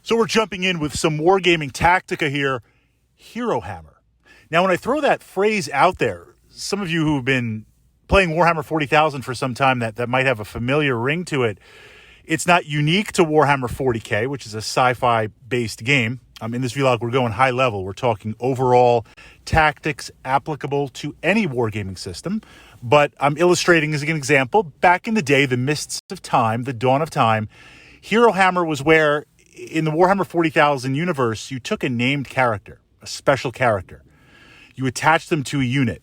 So we're jumping in with some Wargaming Tactica here, Hero Hammer. Now, when I throw that phrase out there, some of you who've been playing Warhammer 40,000 for some time, that might have a familiar ring to it. It's not unique to Warhammer 40K, which is a sci-fi based game. In this vlog, we're going high level. We're talking overall tactics applicable to any wargaming system. But I'm illustrating as an example, back in the day, the mists of time, the dawn of time, Hero Hammer was where, in the Warhammer 40,000 universe, you took a named character, a special character. You attached them to a unit.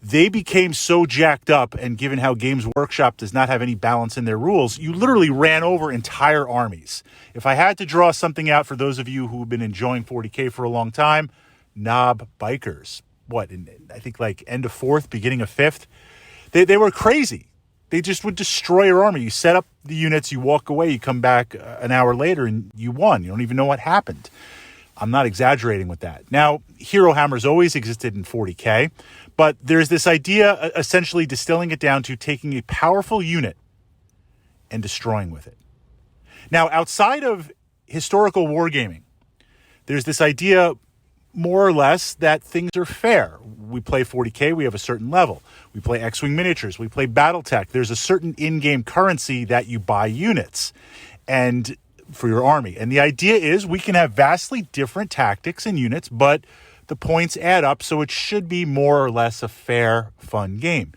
They became so jacked up, and given how Games Workshop does not have any balance in their rules, you literally ran over entire armies. If I had to draw something out for those of you who've been enjoying 40K for a long time, knob bikers. I think like end of 4th, beginning of 5th. They were crazy. They just would destroy your army. You set up the units, you walk away, you come back an hour later, and you won. You don't even know what happened. I'm not exaggerating with that. Now, Hero Hammers always existed in 40K, but there's this idea, essentially distilling it down to taking a powerful unit and destroying with it. Now, outside of historical wargaming, there's this idea, more or less, that things are fair. We play 40K, we have a certain level. We play X-Wing miniatures, we play Battletech. There's a certain in-game currency that you buy units and for your army. And the idea is we can have vastly different tactics and units, but the points add up, so it should be more or less a fair, fun game.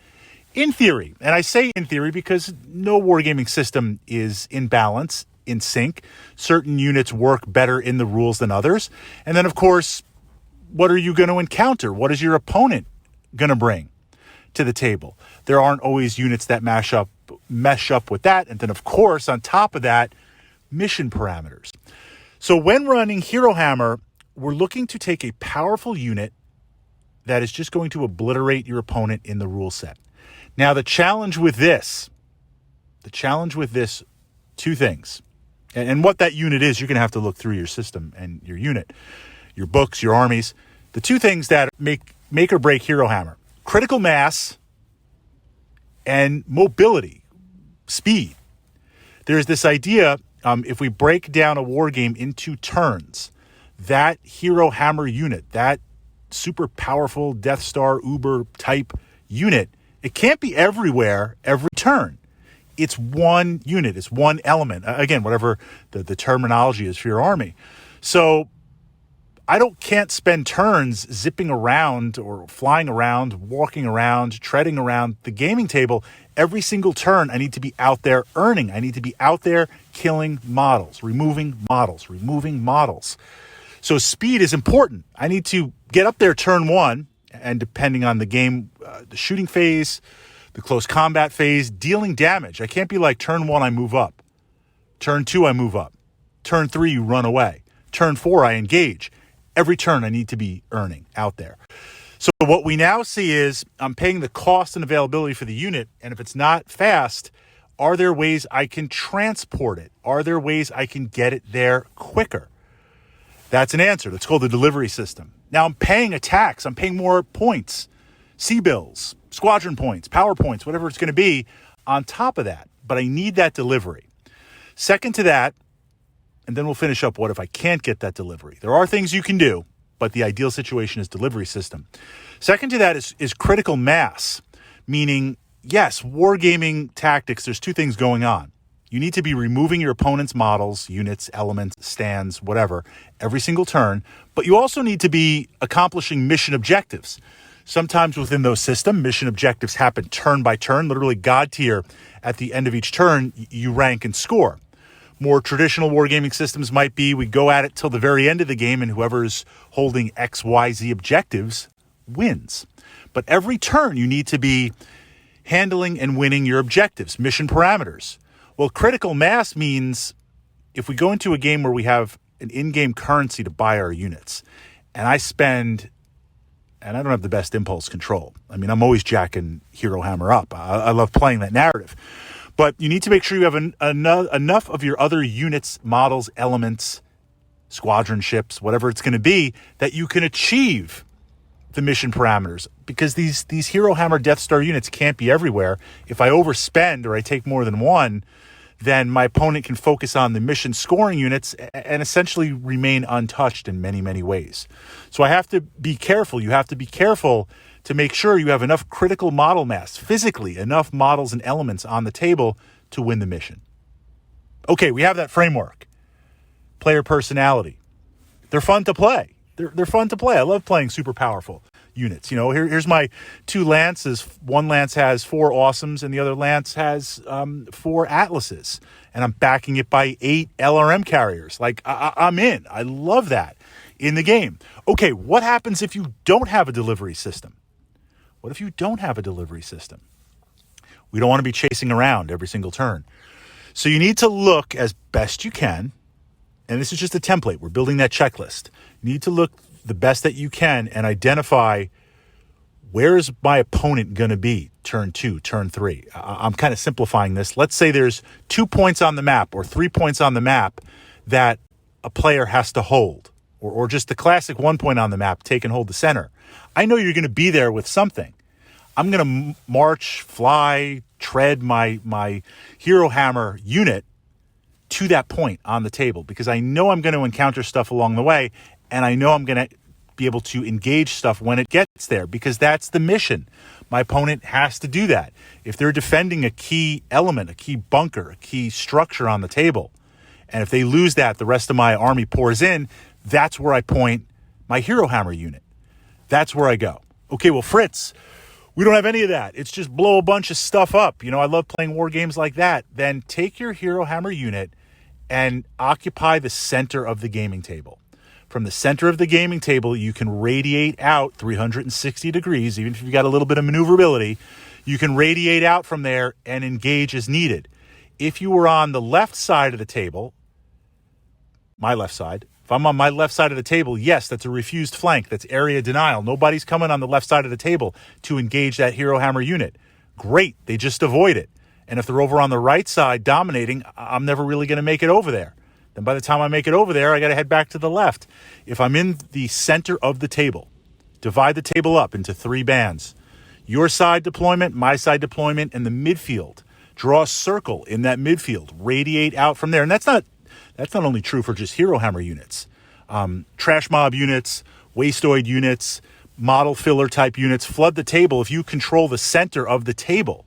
In theory, and I say in theory because no wargaming system is in balance, in sync. Certain units work better in the rules than others. And then, of course, what are you going to encounter? What is your opponent going to bring to the table? There aren't always units that mesh up with that. And then, of course, on top of that, mission parameters. So when running Hero Hammer, we're looking to take a powerful unit that is just going to obliterate your opponent in the rule set. Now, the challenge with this, two things. And what that unit is, you're going to have to look through your system and your unit, your books, your armies. The two things that make or break Hero Hammer: critical mass and mobility, speed. There's this idea, if we break down a war game into turns, that Hero Hammer unit, that super powerful Death Star Uber type unit, it can't be everywhere every turn. It's one unit, it's one element. Again, whatever the terminology is for your army. So I can't spend turns zipping around or flying around, walking around, treading around the gaming table. Every single turn, I need to be out there earning. I need to be out there killing models, removing models. So speed is important. I need to get up there turn one, and depending on the game, the shooting phase, the close combat phase, dealing damage. I can't be like turn one, I move up. Turn two, I move up. Turn three, you run away. Turn four, I engage. Every turn I need to be earning out there. So what we now see is I'm paying the cost and availability for the unit, and if it's not fast, are there ways I can transport it? Are there ways I can get it there quicker? That's an answer. That's called the delivery system. Now I'm paying a tax. I'm paying more points, C-bills, squadron points, power points, whatever it's going to be on top of that. But I need that delivery. Second to that, and then we'll finish up what if I can't get that delivery. There are things you can do, but the ideal situation is delivery system. Second to that is critical mass, meaning, yes, wargaming tactics, there's two things going on. You need to be removing your opponent's models, units, elements, stands, whatever, every single turn, but you also need to be accomplishing mission objectives. Sometimes within those systems, mission objectives happen turn by turn, literally God tier. At the end of each turn, you rank and score. More traditional wargaming systems might be we go at it till the very end of the game, and whoever's holding X, Y, Z objectives wins. But every turn, you need to be handling and winning your objectives, mission parameters. Well, critical mass means if we go into a game where we have an in-game currency to buy our units, and I don't have the best impulse control. I mean, I'm always jacking Hero Hammer up. I love playing that narrative. But you need to make sure you have enough of your other units, models, elements, squadron ships, whatever it's going to be, that you can achieve the mission parameters. Because these Hero Hammer Death Star units can't be everywhere. If I overspend or I take more than one, then my opponent can focus on the mission scoring units and essentially remain untouched in many, many ways. So I have to be careful. You have to be careful to make sure you have enough critical model mass, physically, enough models and elements on the table to win the mission. Okay, we have that framework. Player personality. They're fun to play. They're fun to play. I love playing super powerful units. Here's my 2 lances. One lance has 4 awesomes and the other lance has 4 atlases. And I'm backing it by 8 LRM carriers. Like, I'm in. I love that in the game. Okay, what happens if you don't have a delivery system? What if you don't have a delivery system? We don't want to be chasing around every single turn. So you need to look as best you can. And this is just a template. We're building that checklist. You need to look the best that you can and identify where is my opponent going to be turn 2, turn 3. I'm kind of simplifying this. Let's say there's 2 points on the map or 3 points on the map that a player has to hold, or just the classic 1 point on the map, take and hold the center. I know you're going to be there with something. I'm going to march, fly, tread my Hero Hammer unit to that point on the table because I know I'm going to encounter stuff along the way, and I know I'm going to be able to engage stuff when it gets there because that's the mission. My opponent has to do that. If they're defending a key element, a key bunker, a key structure on the table, and if they lose that, the rest of my army pours in, that's where I point my Hero Hammer unit. That's where I go. Okay, well, Fritz, we don't have any of that. It's just blow a bunch of stuff up. I love playing war games like that. Then take your Hero Hammer unit and occupy the center of the gaming table. From the center of the gaming table, you can radiate out 360 degrees, even if you've got a little bit of maneuverability. You can radiate out from there and engage as needed. If you were on the left side of the table, my left side, if I'm on my left side of the table, yes, that's a refused flank. That's area denial. Nobody's coming on the left side of the table to engage that Hero Hammer unit. Great, they just avoid it. And if they're over on the right side dominating, I'm never really going to make it over there. Then by the time I make it over there, I got to head back to the left. If I'm in the center of the table, divide the table up into 3 bands. Your side deployment, my side deployment, and the midfield. Draw a circle in that midfield. Radiate out from there. And that's not only true for just Hero Hammer units. Trash mob units, wasteoid units, model filler type units. Flood the table if you control the center of the table.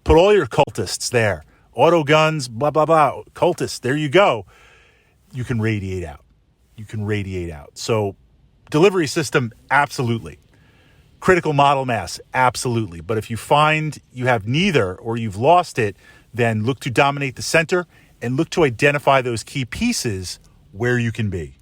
Put all your cultists there. Auto guns, blah, blah, blah. Cultists, there you go. You can radiate out. So delivery system, absolutely. Critical model mass, absolutely. But if you find you have neither or you've lost it, then look to dominate the center and look to identify those key pieces where you can be.